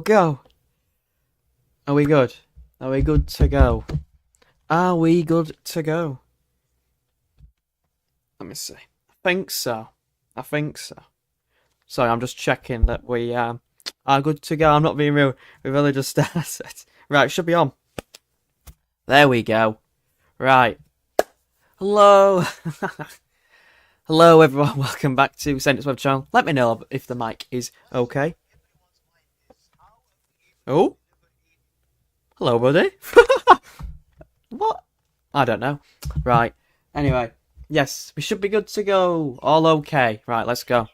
go. Are we good? Are we good to go? Are we good to go? Let me see. I think so. Sorry, I'm just checking that we are good to go. I'm not being real. We've only just started. Right, should be on. There we go. Right. Hello. Hello, everyone. Welcome back to Sentence Web Channel. Let me know if the mic is okay. Oh. Hello, buddy. What? I don't know. Right. Anyway. Yes, we should be good to go. All okay. Right, let's go.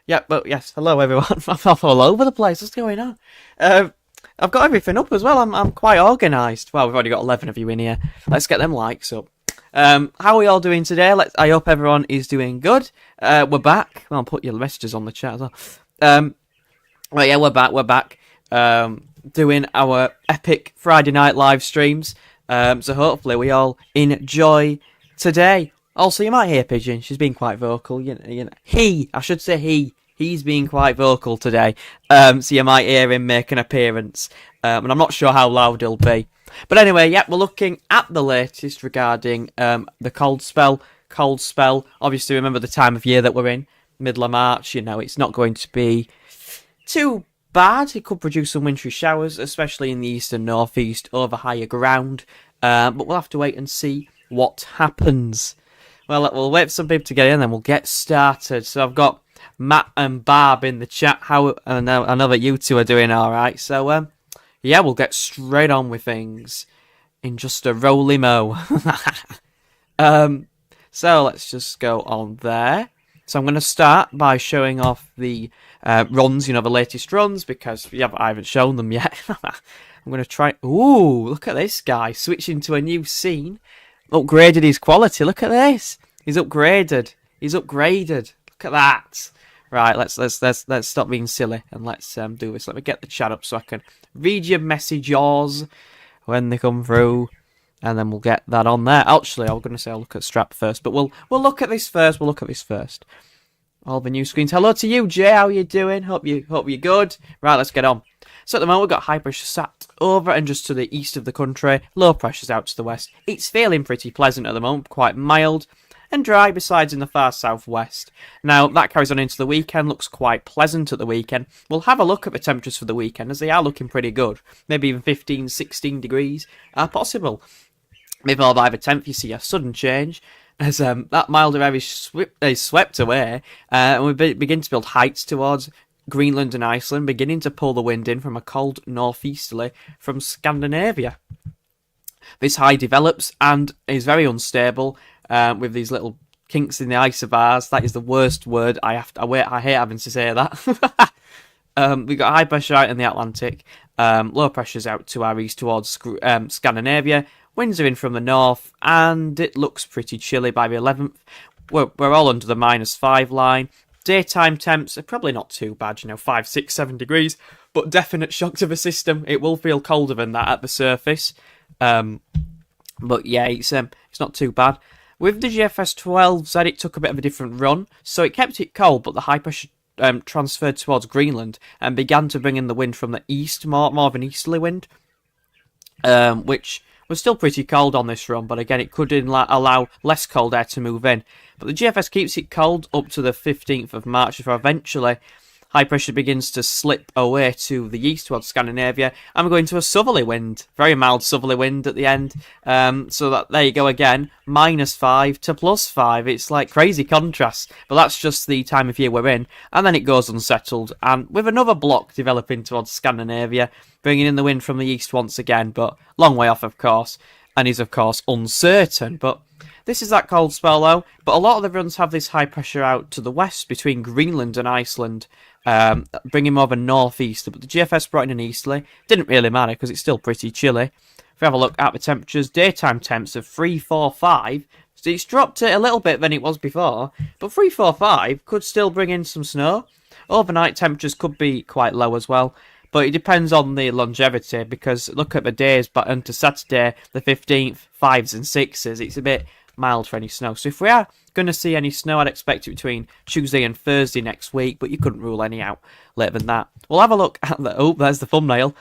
Yeah, but yes, hello everyone. I'm all over the place. What's going on? I've got everything up as well. I'm quite organised. Well, we've already got 11 of you in here. Let's get them likes up. How are we all doing today? I hope everyone is doing good. We're back. Well, I'll put your messages on the chat as well. Well, yeah, we're back. Doing our epic Friday night live streams. So hopefully we all enjoy today. Also, you might hear Pigeon. She's been quite vocal. He's been quite vocal today. So you might hear him make an appearance. And I'm not sure how loud he'll be. But anyway, yeah, we're looking at the latest regarding the cold spell. Obviously, remember the time of year that we're in. Middle of March, it's not going to be too bad. It could produce some wintry showers, especially in the east and northeast over higher ground. But we'll have to wait and see what happens. Well, we'll wait for some people to get in, then we'll get started. So I've got Matt and Barb in the chat. I know that you two are doing all right. So, yeah, we'll get straight on with things in just a roly-mo. So let's just go on there. So I'm going to start by showing off the runs, the latest runs, because I haven't shown them yet. I'm going to try... Ooh, look at this guy, switching to a new scene. Upgraded his quality. Look at this. He's upgraded. Look at that. Right, let's stop being silly and let's do this. Let me get the chat up so I can read your messages when they come through, and then we'll get that on there. Actually, I was going to say I'll look at Strap first, but we'll look at this first. All the new screens. Hello to you, Jay. How you doing? Hope you're good. Right, let's get on. So at the moment we've got high pressure sat over and just to the east of the country, low pressure's out to the west. It's feeling pretty pleasant at the moment, quite mild and dry besides in the far southwest. Now that carries on into the weekend, looks quite pleasant at the weekend. We'll have a look at the temperatures for the weekend as they are looking pretty good. Maybe even 15, 16 degrees are possible. Maybe by the 10th you see a sudden change as that milder air is swept away and we begin to build heights towards Greenland and Iceland, beginning to pull the wind in from a cold northeasterly from Scandinavia. This high develops and is very unstable with these little kinks in the isobars. That is the worst word. I hate having to say that. We've got high pressure out in the Atlantic, low pressure's out to our east towards Scandinavia. Winds are in from the north, and it looks pretty chilly by the 11th. We're all under the -5 line. Daytime temps are probably not too bad, 5, 6, 7 degrees, but definite shock to the system. It will feel colder than that at the surface. But yeah, it's not too bad. With the GFS 12Z, it took a bit of a different run, so it kept it cold, but the high pressure transferred towards Greenland and began to bring in the wind from the east, more of an easterly wind, which was still pretty cold on this run, but again, it could allow less cold air to move in. But the GFS keeps it cold up to the 15th of March before eventually high pressure begins to slip away to the east towards Scandinavia, and we're going to a southerly wind, very mild southerly wind at the end. So that there you go again, -5 to +5. It's like crazy contrast, but that's just the time of year we're in. And then it goes unsettled, and with another block developing towards Scandinavia, bringing in the wind from the east once again, but long way off, of course, and is of course uncertain. But this is that cold spell though. But a lot of the runs have this high pressure out to the west between Greenland and Iceland, bringing more of a northeaster. But the GFS brought in an easterly. Didn't really matter because it's still pretty chilly. If we have a look at the temperatures, daytime temps of 3, 4, 5. So it's dropped it a little bit than it was before, but 3, 4, 5 could still bring in some snow. Overnight temperatures could be quite low as well. But it depends on the longevity, because look at the days, but onto Saturday, the 15th, 5s and 6s, it's a bit mild for any snow. So if we are going to see any snow, I'd expect it between Tuesday and Thursday next week, but you couldn't rule any out later than that. We'll have a look at the... Oh, there's the thumbnail.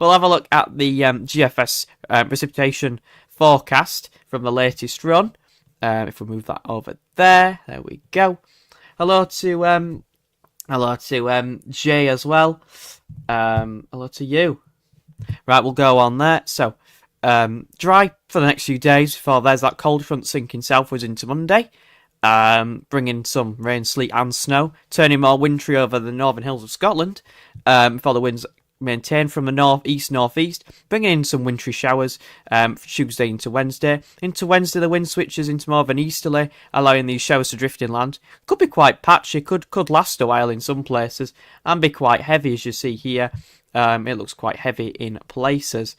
We'll have a look at the GFS precipitation forecast from the latest run. If we move that over there we go. Hello to Jay as well. Hello to you. Right, we'll go on there. So, dry for the next few days before there's that cold front sinking southwards into Monday, bringing some rain, sleet and snow, turning more wintry over the northern hills of Scotland, before the winds maintain from the northeast, bringing in some wintry showers Tuesday into Wednesday. Into Wednesday, the wind switches into more of an easterly, allowing these showers to drift inland. Could be quite patchy, could last a while in some places, and be quite heavy, as you see here. It looks quite heavy in places.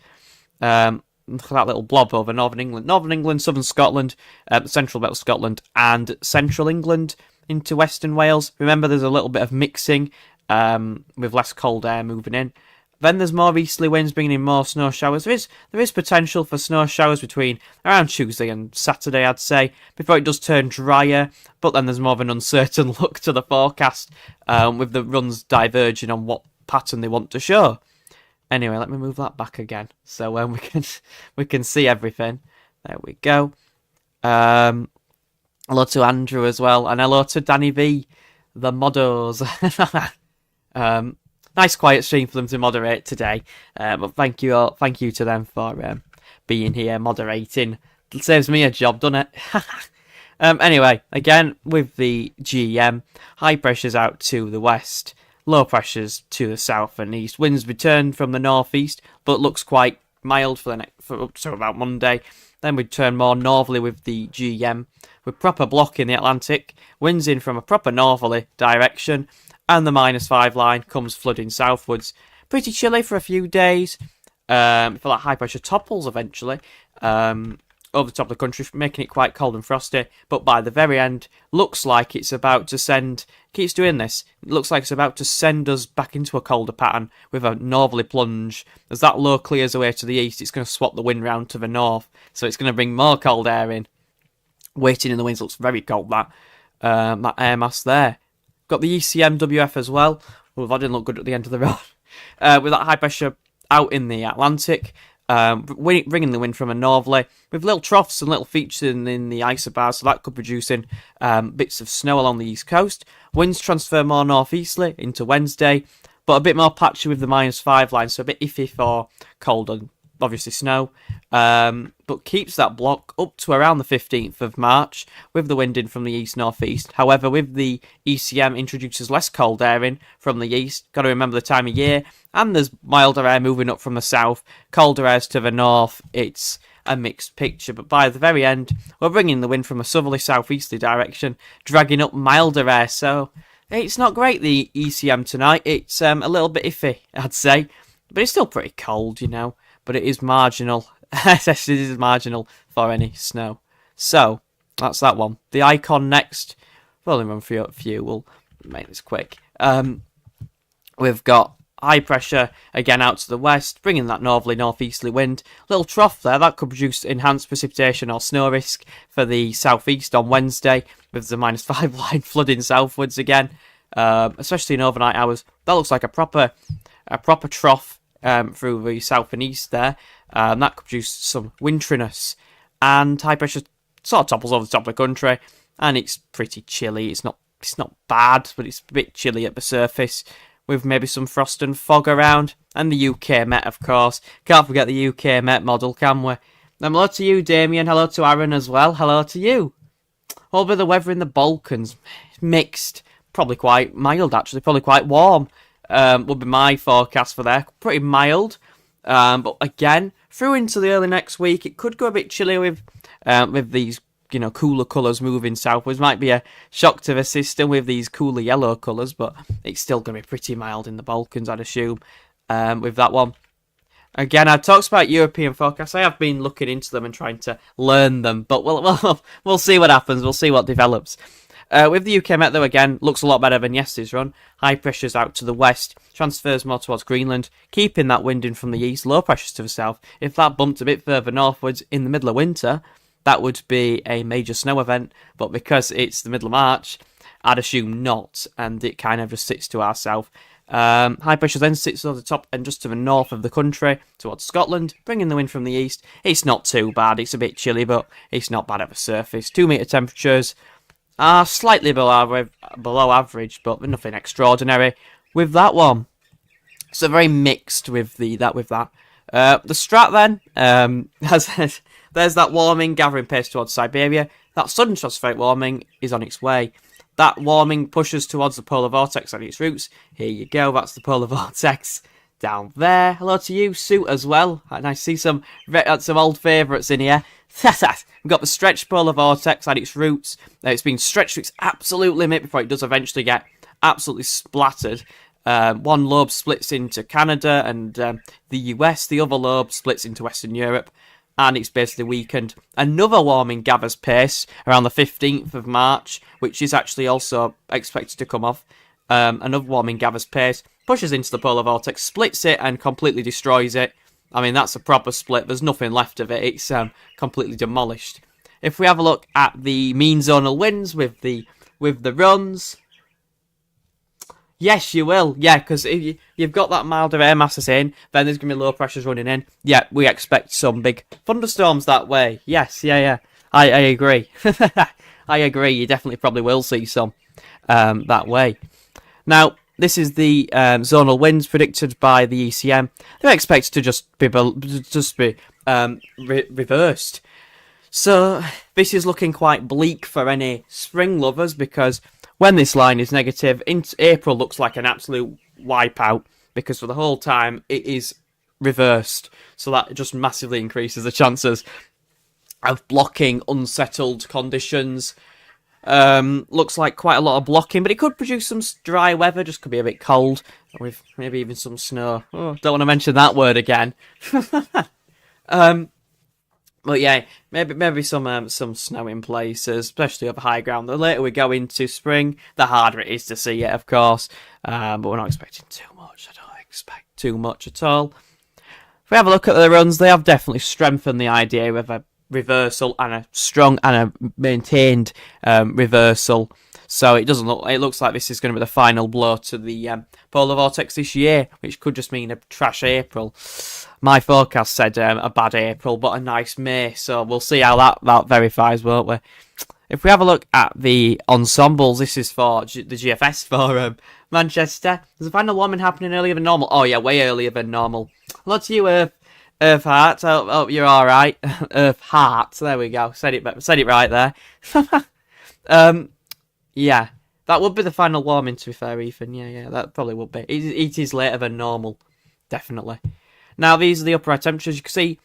Look at that little blob over Northern England, Southern Scotland, the central belt of Scotland, and Central England into Western Wales. Remember, there's a little bit of mixing with less cold air moving in. Then there's more easterly winds bringing in more snow showers. There is potential for snow showers between around Tuesday and Saturday, I'd say, before it does turn drier. But then there's more of an uncertain look to the forecast, with the runs diverging on what pattern they want to show. Anyway, let me move that back again so we can see everything. There we go. Hello to Andrew as well, and hello to Danny V, the modders. Nice quiet stream for them to moderate today, but thank you to them for being here moderating. It saves me a job, doesn't it? Anyway, again with the GEM, high pressures out to the west, low pressures to the south and east. Winds return from the northeast, but looks quite mild for up to about Monday. Then we turn more northerly with the GEM, with proper block in the Atlantic. Winds in from a proper northerly direction, and the -5 line comes flooding southwards. Pretty chilly for a few days. I feel like high pressure topples eventually over the top of the country, making it quite cold and frosty. But by the very end, looks like it's about to send... Keeps doing this. It looks like it's about to send us back into a colder pattern with a northerly plunge. As that low clears away to the east, it's going to swap the wind round to the north. So it's going to bring more cold air in. Waiting in the winds looks very cold, that air mass there. Got the ECM WF as well. Well, that didn't look good at the end of the road. With that high pressure out in the Atlantic, bringing the wind from a northerly, with little troughs and little features in the isobars, so that could produce in bits of snow along the east coast. Winds transfer more northeasterly into Wednesday, but a bit more patchy with the -5 line, so a bit iffy for cold and obviously snow, but keeps that block up to around the 15th of March with the wind in from the east-northeast. However, with the ECM introduces less cold air in from the east. Got to remember the time of year, and there's milder air moving up from the south, colder airs to the north. It's a mixed picture, but by the very end, we're bringing the wind from a southerly southeasterly direction, dragging up milder air, so it's not great, the ECM tonight. It's a little bit iffy, I'd say, but it's still pretty cold, you know. But it is marginal. It is marginal for any snow. So, that's that one. The icon next. We'll only run through a few. We'll make this quick. We've got high pressure, again out to the west, bringing that northerly, northeasterly wind. Little trough there. That could produce enhanced precipitation or snow risk for the southeast on Wednesday, with the -5 line flooding southwards again, especially in overnight hours. That looks like a proper trough through the south and east there. That could produce some winteriness, and high pressure sort of topples over the top of the country, and it's pretty chilly. It's not bad, but it's a bit chilly at the surface, with maybe some frost and fog around. And the UK Met, of course. Can't forget the UK Met model, can we? Hello to you, Damien. Hello to Aaron as well. Hello to you. All about the weather in the Balkans. Mixed. Probably quite mild, actually. Probably quite warm. Would be my forecast for there. Pretty mild, but again, through into the early next week, it could go a bit chilly with these, you know, cooler colours moving southwards. Might be a shock to the system with these cooler yellow colours, but it's still going to be pretty mild in the Balkans, I'd assume, with that one. Again, I talked about European forecasts. I have been looking into them and trying to learn them, but we'll see what happens. We'll see what develops. With the UK Met, though, again, looks a lot better than yesterday's run. High pressures out to the west, transfers more towards Greenland, keeping that wind in from the east, low pressures to the south. If that bumped a bit further northwards in the middle of winter, that would be a major snow event. But because it's the middle of March, I'd assume not, and it kind of just sits to our south. High pressure then sits on the top and just to the north of the country, towards Scotland, bringing the wind from the east. It's not too bad. It's a bit chilly, but it's not bad at the surface. 2 metre temperatures are slightly below average, but nothing extraordinary with that one. So very mixed with that. The Strat then there's that warming gathering pace towards Siberia. That sudden stratospheric warming is on its way. That warming pushes towards the polar vortex on its routes. Here you go, that's the polar vortex down there. Hello to you, Sue, as well. And I see some old favourites in here. We've got the stretched polar vortex at its roots. It's been stretched to its absolute limit before it does eventually get absolutely splattered. One lobe splits into Canada and the US. The other lobe splits into Western Europe. And it's basically weakened. Another warming gathers pace around the 15th of March, which is actually also expected to come off. Another warming gathers pace, pushes into the polar vortex, splits it, and completely destroys it. I mean, that's a proper split. There's nothing left of it. It's completely demolished. If we have a look at the mean zonal winds with the runs, yes, you will. Yeah, because if you've got that milder air masses in, then there's going to be low pressures running in. Yeah, we expect some big thunderstorms that way. Yes, yeah. I agree. I agree. You definitely probably will see some that way. Now, this is the zonal winds predicted by the ECM. They're expected to just be reversed. So this is looking quite bleak for any spring lovers, because when this line is negative, April looks like an absolute wipeout, because for the whole time it is reversed. So that just massively increases the chances of blocking unsettled conditions. Looks like quite a lot of blocking, but it could produce some dry weather, just could be a bit cold, with maybe even some snow. Oh, don't want to mention that word again. But yeah, maybe some snow in places, especially over high ground. The later we go into spring, the harder it is to see it, of course. But we're not expecting too much. I don't expect too much at all. If we have a look at the runs, they have definitely strengthened the idea of a reversal and a strong and a maintained reversal. So it looks like this is going to be the final blow to the polar vortex this year, which could just mean a trash April. My forecast said a bad April, but a nice May. So we'll see how that verifies, won't we? If we have a look at the ensembles, this is for the GFS for Manchester. There's a final warming happening earlier than normal. Oh yeah, way earlier than normal. Hello to you, Earth Heart. Oh, you're all right. Earth Heart. There we go. Said it right there. Yeah, that would be the final warming, to be fair, Ethan. Yeah, that probably would be. It is later than normal, definitely. Now, these are the upper temperatures. You can see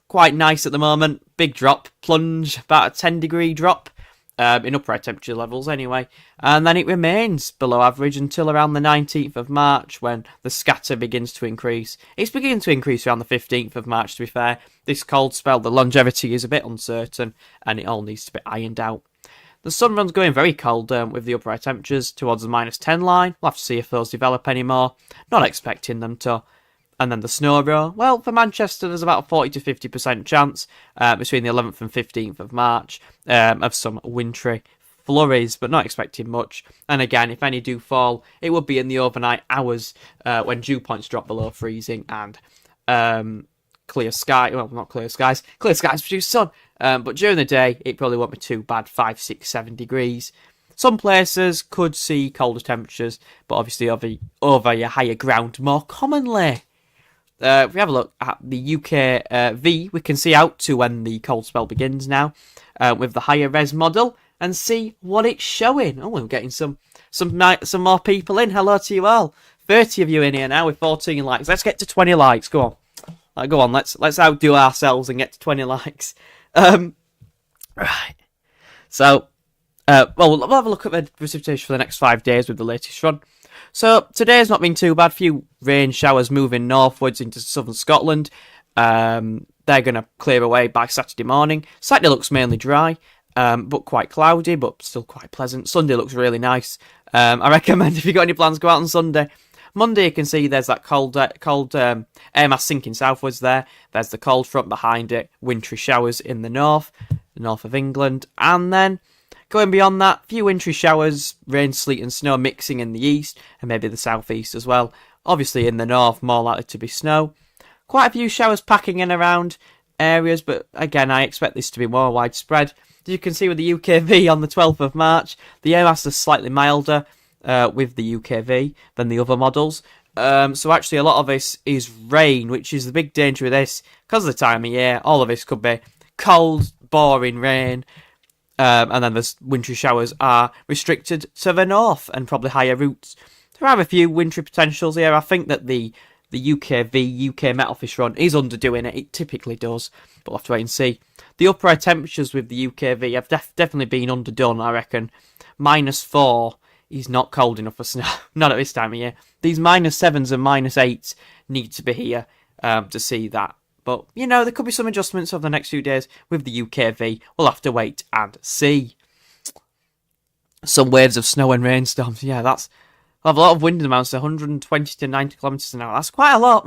quite nice at the moment. Big drop, plunge, about a 10-degree drop in upper temperature levels anyway. And then it remains below average until around the 19th of March, when the scatter begins to increase. It's beginning to increase around the 15th of March, to be fair. This cold spell, the longevity is a bit uncertain, and it all needs to be ironed out. The sun run's going very cold with the upper temperatures towards the -10 line. We'll have to see if those develop anymore. Not expecting them to. And then the snow row. Well, for Manchester, there's about a 40 to 50% chance between the 11th and 15th of March of some wintry flurries, but not expecting much. And again, if any do fall, it would be in the overnight hours when dew points drop below freezing and clear sky. Well, not clear skies. Clear skies produce sun. But during the day, it probably won't be too bad. 5, 6, 7 degrees. Some places could see colder temperatures, but obviously over your higher ground more commonly. If we have a look at the UK V, we can see out to when the cold spell begins now with the higher res model and see what it's showing. Oh, we're getting some more people in. Hello to you all. 30 of you in here now with 14 likes. Let's get to 20 likes. Go on. Go on. Let's outdo ourselves and get to 20 likes. Right. So, we'll have a look at the precipitation for the next 5 days with the latest run. So today's not been too bad. Few rain showers moving northwards into southern Scotland. They're going to clear away by Saturday morning. Saturday looks mainly dry, but quite cloudy, but still quite pleasant. Sunday looks really nice. I recommend if you've got any plans, go out on Sunday. Monday, you can see there's that cold air mass sinking southwards there. There's the cold front behind it. Wintry showers in the north. the north of England. And then going beyond that, few wintry showers, rain, sleet and snow mixing in the east and maybe the southeast as well. Obviously in the north, more likely to be snow. Quite a few showers packing in around areas, but again, I expect this to be more widespread. As you can see with the UKV on the 12th of March, the air mass is slightly milder with the UKV than the other models. So actually a lot of this is rain, which is the big danger with this. Because of the time of year, all of this could be cold, boring rain. And then the wintry showers are restricted to the north and probably higher routes. There are a few wintry potentials here. I think that the UKV, UK Met Office run is underdoing it. It typically does, but we'll have to wait and see. The upper temperatures with the UKV have definitely been underdone, I reckon. -4 is not cold enough for snow. Not at this time of year. These -7s and -8s need to be here to see that. But, you know, there could be some adjustments over the next few days with the UKV. We'll have to wait and see. Some waves of snow and rainstorms. Yeah, that's... I have a lot of wind amounts, 120 to 90 kilometres an hour. That's quite a lot.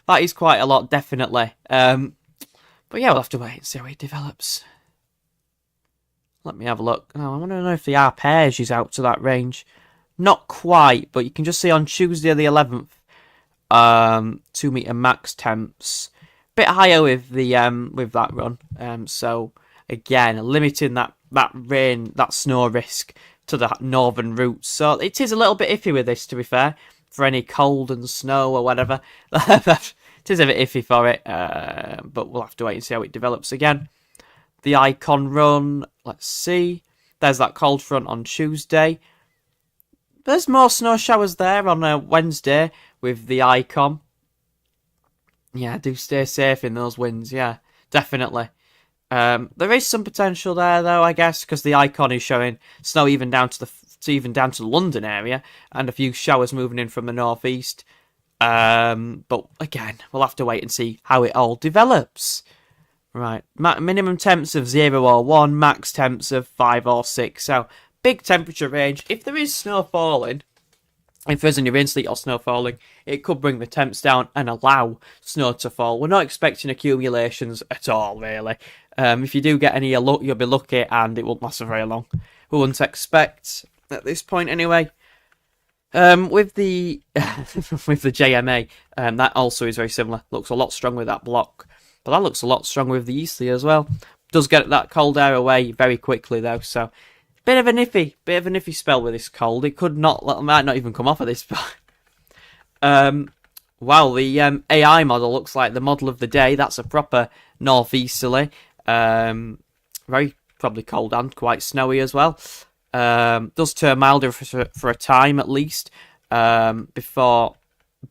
That is quite a lot, definitely. But yeah, we'll have to wait and see how it develops. Let me have a look. Oh, I want to know if the arpege is out to that range. Not quite, but you can just see on Tuesday the 11th, 2 metre max temps. Bit higher with the with that run. So again, limiting that rain, that snow risk to the northern routes. So it is a little bit iffy with this, to be fair, for any cold and snow or whatever. It is a bit iffy for it, but we'll have to wait and see how it develops again. The Icon run, let's see. There's that cold front on Tuesday. There's more snow showers there on Wednesday with the Icon. Yeah, do stay safe in those winds, yeah, definitely. There is some potential there, though, I guess, because the Icon is showing snow even down to the London area, and a few showers moving in from the northeast. But again, we'll have to wait and see how it all develops. Right, minimum temps of 0 or 1, max temps of 5 or 6. So big temperature range. If there is snow falling, if there's any rain, sleet or snow falling, it could bring the temps down and allow snow to fall. We're not expecting accumulations at all, really. If you do get any, you'll be lucky, and it won't last for very long. We wouldn't expect at this point anyway. With the with the JMA, that also is very similar. Looks a lot stronger with that block, but that looks a lot stronger with the Easterly as well. Does get that cold air away very quickly though, so bit of an iffy spell with this cold. It might not even come off at this point. Wow, the AI model looks like the model of the day. That's a proper northeasterly. Very probably cold and quite snowy as well. Does turn milder for a time at least, before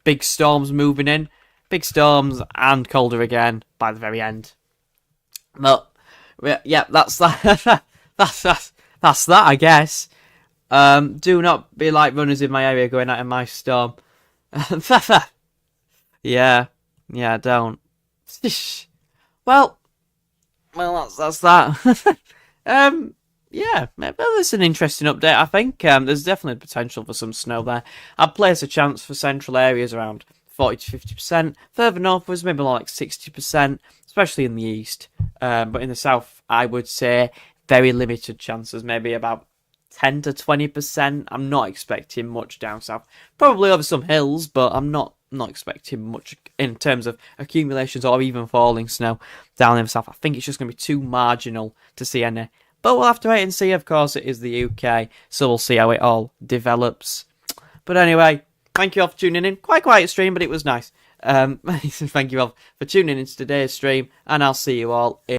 big storms moving in. Big storms and colder again by the very end. But yeah, that's that. That's that, I guess. Do not be like runners in my area going out in my storm. Yeah, don't. Well, that's that. Yeah, well, it's an interesting update, I think. There's definitely potential for some snow there. I'd place a chance for central areas around 40 to 50%. Further northwards, maybe more like 60%, especially in the east. But in the south, I would say very limited chances, maybe about 10 to 20%. I'm not expecting much down south. Probably over some hills, but I'm not expecting much in terms of accumulations or even falling snow down in the south. I think it's just going to be too marginal to see any. But we'll have to wait and see. Of course, it is the UK, so we'll see how it all develops. But anyway, thank you all for tuning in. Quite quiet stream, but it was nice. Thank you all for tuning into today's stream, and I'll see you all in